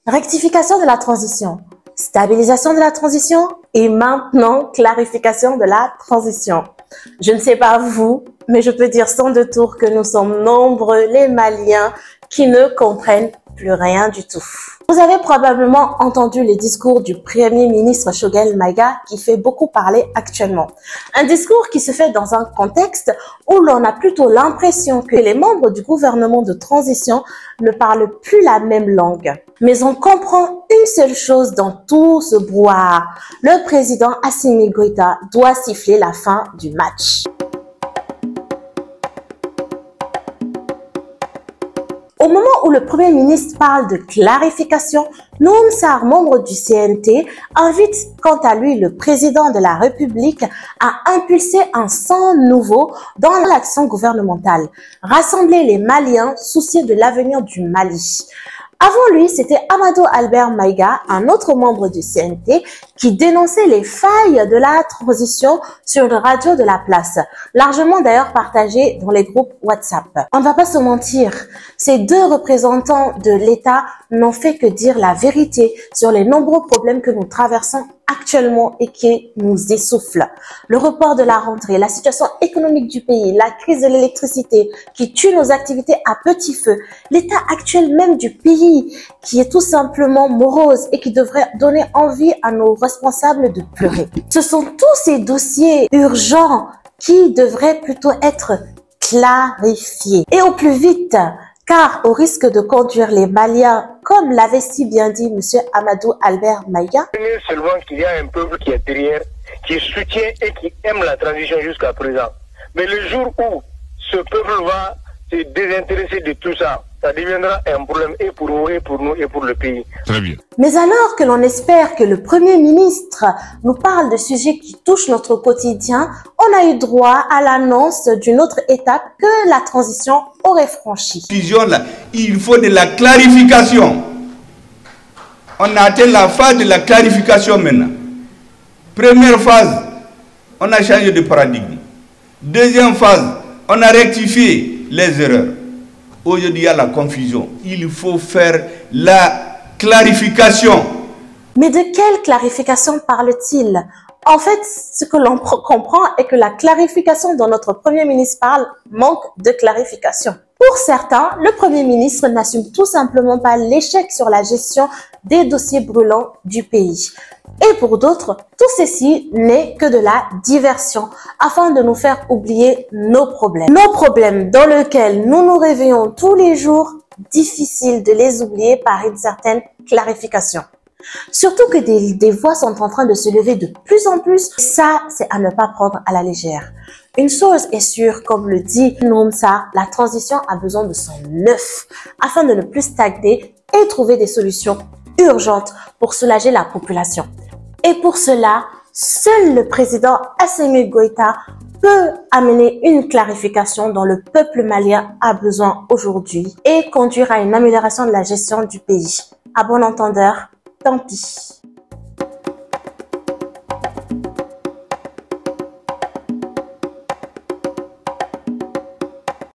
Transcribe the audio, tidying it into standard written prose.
Rectification de la transition, stabilisation de la transition et maintenant clarification de la transition. Je ne sais pas vous, mais je peux dire sans détour que nous sommes nombreux les Maliens qui ne comprennent plus rien du tout. Vous avez probablement entendu les discours du Premier ministre Choguel Maïga qui fait beaucoup parler actuellement. Un discours qui se fait dans un contexte où l'on a plutôt l'impression que les membres du gouvernement de transition ne parlent plus la même langue. Mais on comprend une seule chose dans tout ce brouhaha. Le président Assimi Goïta doit siffler la fin du match. Au moment où le Premier ministre parle de clarification, Noum Sarr, membre du CNT, invite quant à lui le président de la République à impulser un sang nouveau dans l'action gouvernementale, rassembler les Maliens soucieux de l'avenir du Mali. Avant lui, c'était Amadou Albert Maïga, un autre membre du CNT, qui dénonçait les failles de la transition sur le radio de la place, largement d'ailleurs partagé dans les groupes WhatsApp. On ne va pas se mentir, ces deux représentants de l'État n'ont fait que dire la vérité sur les nombreux problèmes que nous traversons actuellement et qui nous essoufflent. Le report de la rentrée, la situation économique du pays, la crise de l'électricité qui tue nos activités à petit feu, l'état actuel même du pays qui est tout simplement morose et qui devrait donner envie à nos responsables de pleurer. Ce sont tous ces dossiers urgents qui devraient plutôt être clarifiés et au plus vite. Car au risque de conduire les Maliens, comme l'avait si bien dit M. Amadou Albert Maïga, seulement qu'il y a un peuple qui est derrière, qui soutient et qui aime la transition jusqu'à présent. Mais le jour où ce peuple va se désintéresser de tout ça, ça deviendra un problème et pour vous, et pour nous, et pour le pays. Très bien. Mais alors que l'on espère que le Premier ministre nous parle de sujets qui touchent notre quotidien, on a eu droit à l'annonce d'une autre étape que la transition aurait franchie. Il faut de la clarification. On a atteint la phase de la clarification maintenant. Première phase, on a changé de paradigme. Deuxième phase, on a rectifié les erreurs. Aujourd'hui, il y a la confusion. Il faut faire la clarification. Mais de quelle clarification parle-t-il? En fait, ce que l'on comprend est que la clarification dont notre Premier ministre parle manque de clarification. Pour certains, le Premier ministre n'assume tout simplement pas l'échec sur la gestion des dossiers brûlants du pays. Et pour d'autres, tout ceci n'est que de la diversion afin de nous faire oublier nos problèmes. Nos problèmes dans lesquels nous nous réveillons tous les jours, difficile de les oublier par une certaine clarification. Surtout que des voix sont en train de se lever de plus en plus. Ça, c'est à ne pas prendre à la légère. Une chose est sûre, comme le dit Noum Sarr, la transition a besoin de son œuf afin de ne plus stagner et trouver des solutions urgentes pour soulager la population. Et pour cela, seul le président Assimi Goïta peut amener une clarification dont le peuple malien a besoin aujourd'hui et conduire à une amélioration de la gestion du pays. À bon entendeur, tant pis.